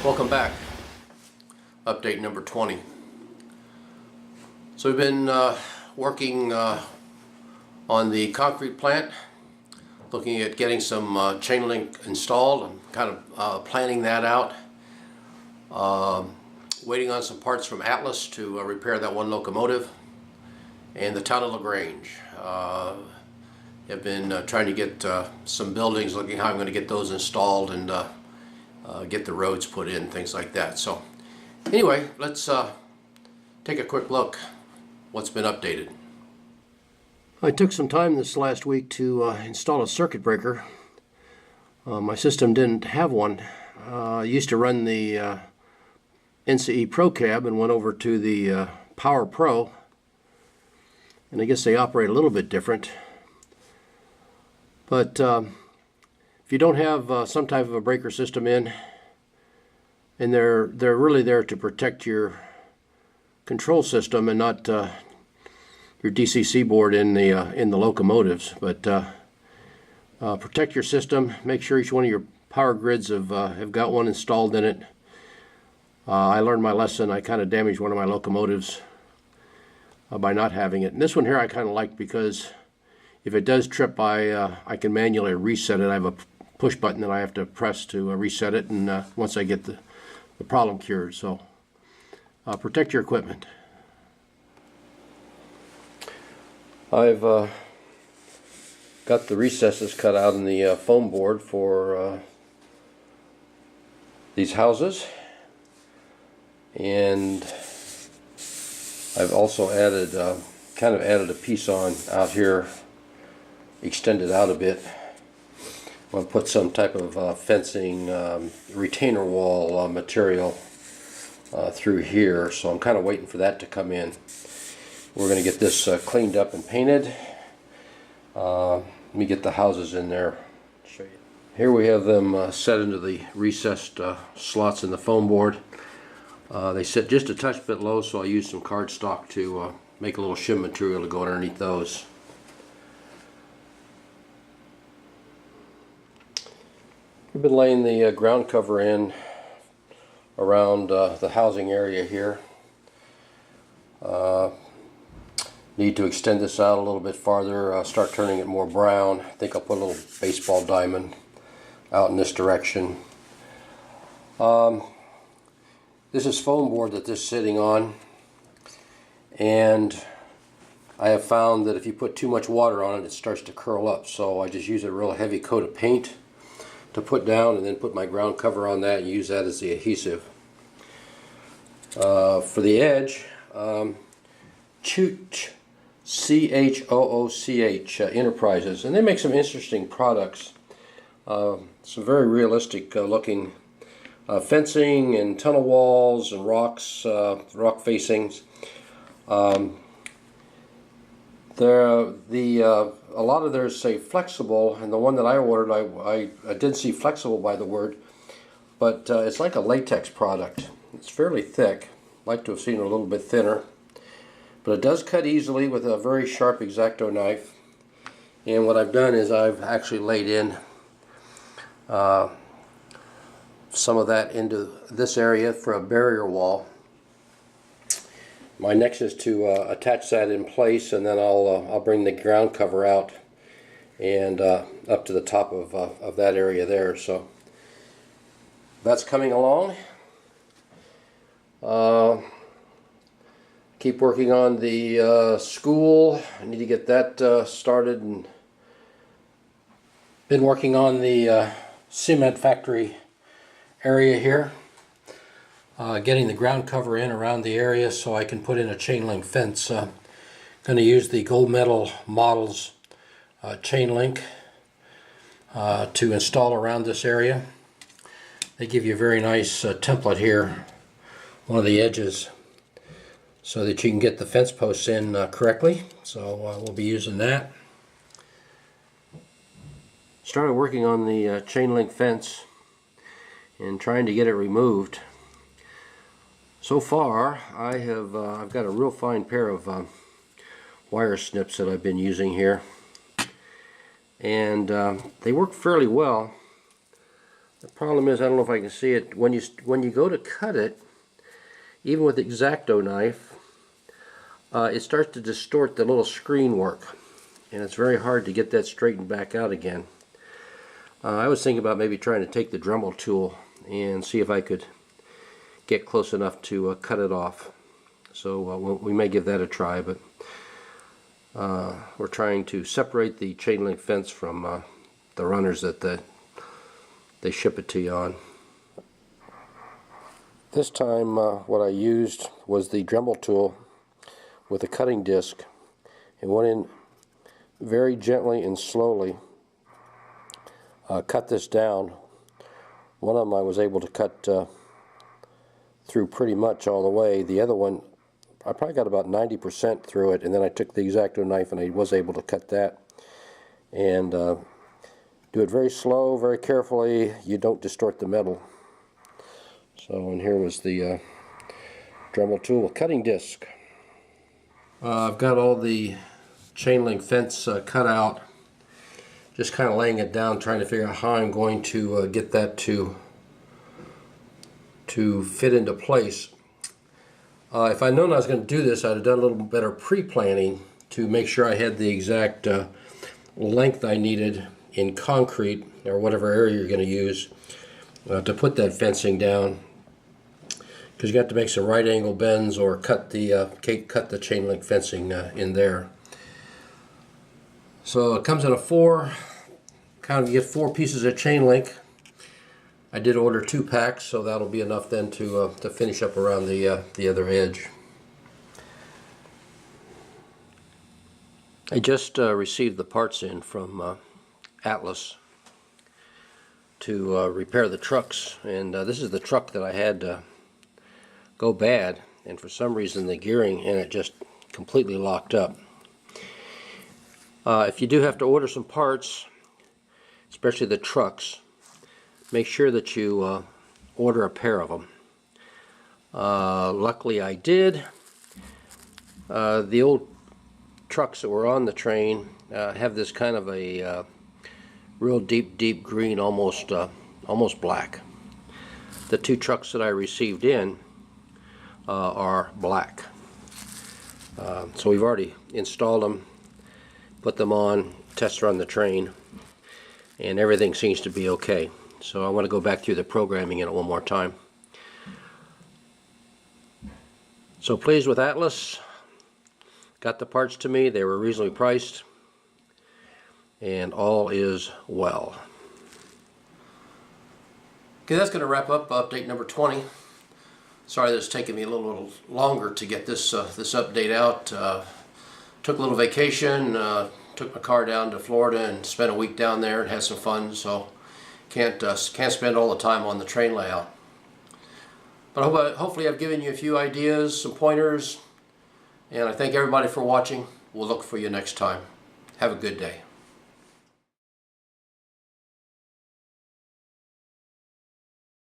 Welcome back. Update number 20. So we've been working on the concrete plant, looking at getting some chain link installed and kind of planning that out. Waiting on some parts from Atlas to repair that one locomotive, and the town of LaGrange. Have been trying to get some buildings, looking how I'm going to get those installed and get the roads put in, things like that. So anyway, let's take a quick look what's been updated. I took some time this last week to install a circuit breaker. My system didn't have one. I used to run the NCE Pro Cab and went over to the Power Pro, and I guess they operate a little bit different. But if you don't have some type of a breaker system in, and they're really there to protect your control system and not your DCC board in the locomotives, but protect your system. Make sure each one of your power grids have got one installed in it. I learned my lesson. I kind of damaged one of my locomotives by not having it. And this one here I kind of like, because if it does trip, I can manually reset it. I have a push button that I have to press to reset it, and once I get the problem cured. So protect your equipment. I've got the recesses cut out in the foam board for these houses, and I've also added kind of added a piece on out here, extended out a bit. I'm going to put some type of fencing retainer wall material through here, so I'm kind of waiting for that to come in. We're going to get this cleaned up and painted. Let me get the houses in there. Show you. Here we have them set into the recessed slots in the foam board. They sit just a touch bit low, so I used some cardstock to make a little shim material to go underneath those. We've been laying the ground cover in around the housing area here. Need to extend this out a little bit farther, start turning it more brown. I think I'll put a little baseball diamond out in this direction. This is foam board that this is sitting on, and I have found that if you put too much water on it, it starts to curl up. So I just use a real heavy coat of paint to put down, and then put my ground cover on that and use that as the adhesive. For the edge, Chooch, C-H-O-O-C-H Enterprises, and they make some interesting products. Some very realistic looking fencing and tunnel walls and rocks, rock facings. A lot of theirs say flexible, and the one that I ordered, I didn't see flexible by the word, but it's like a latex product. It's fairly thick. I'd like to have seen it a little bit thinner, but it does cut easily with a very sharp X-Acto knife. And what I've done is I've actually laid in some of that into this area for a barrier wall. My next is to attach that in place, and then I'll bring the ground cover out and up to the top of that area there. So that's coming along. Keep working on the school. I need to get that started, and been working on the cement factory area here. Getting the ground cover in around the area so I can put in a chain link fence. Going to use the Gold Medal Models chain link to install around this area. They give you a very nice template here, one of the edges, so that you can get the fence posts in correctly. So we'll be using that. Started working on the chain link fence and trying to get it removed. So far, I've got a real fine pair of wire snips that I've been using here, and they work fairly well. The problem is, I don't know if I can see it, when you go to cut it, even with the X-Acto knife, it starts to distort the little screen work, and it's very hard to get that straightened back out again. I was thinking about maybe trying to take the Dremel tool and see if I could get close enough to cut it off. So we may give that a try, but we're trying to separate the chain link fence from the runners that they ship it to you on. This time what I used was the Dremel tool with a cutting disc and went in very gently and slowly, cut this down. One of them I was able to cut through pretty much all the way. The other one, I probably got about 90% through it, and then I took the X-Acto knife and I was able to cut that. And do it very slow, very carefully. You don't distort the metal. So, and here was the Dremel tool with cutting disc. I've got all the chain link fence cut out. Just kind of laying it down, trying to figure out how I'm going to get that to fit into place. If I'd known I was going to do this, I'd have done a little better pre-planning to make sure I had the exact length I needed in concrete, or whatever area you're going to use, to put that fencing down. Because you got to make some right angle bends or cut the chain link fencing in there. So it comes in a 4. Kind of get 4 pieces of chain link. I did order 2 packs, so that'll be enough then to finish up around the other edge. I just received the parts in from Atlas to repair the trucks, and this is the truck that I had go bad, and for some reason the gearing in it just completely locked up. If you do have to order some parts, especially the trucks, make sure that you order a pair of them. Luckily I did. The old trucks that were on the train have this kind of a real deep green, almost black. The 2 trucks that I received in are black. So we've already installed them, put them on, test run the train, and everything seems to be okay. So I want to go back through the programming in it one more time. So pleased with Atlas. Got the parts to me, they were reasonably priced, and all is well. Okay, that's going to wrap up update number 20. Sorry that it's taken me a little longer to get this update out. Took a little vacation, took my car down to Florida and spent a week down there and had some fun, so can't spend all the time on the train layout. But hopefully I've given you a few ideas, some pointers, and I thank everybody for watching. We'll look for you next time. Have a good day.